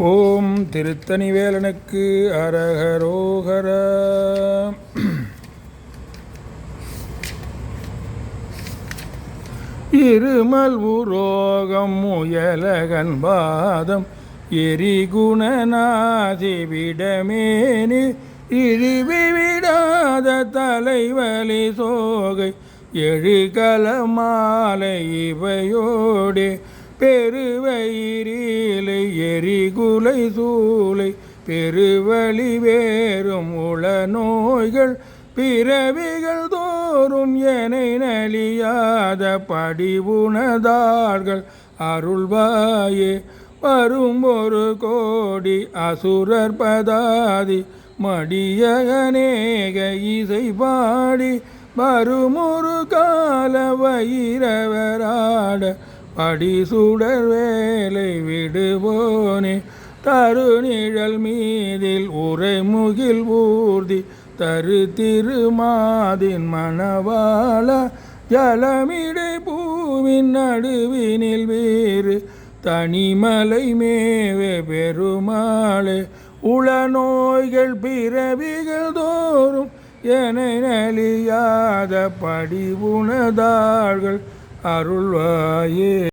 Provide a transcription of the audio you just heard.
ஓம் திருத்தணி வேலனுக்கு அரகரோகர. இருமல் உரோகம் முயலகன் பாதம் எரிகுணநாதி விடமேனி இழிவி விடாத தலைவலி சோகை எழுகல மாலை இவையோடே பெருவயிரிலை எரிகுலை சூளை பெருவழி வேறும் உள நோய்கள் பிறவிகள் தோறும் எனை நலியாத படிவுணதார்கள் அருள்வாயே. வரும் ஒரு கோடி அசுரர் பதாதி மடியகநேக இசை பாடி வருமொரு கால வைரவராட படிசுடர் வேலை விடுவோனே. தருநிழல் மீதில் உரைமுகில் ஊர்தி தரு திருமாதின் மணவாள ஜலமிடை பூவின் நடுவினில் வேறு தனிமலை மேவே பெருமாளே. உள நோய்கள் பிறவிகள் தோறும் எனை நலியாத படிவுணதார்கள் அருள்வாயே.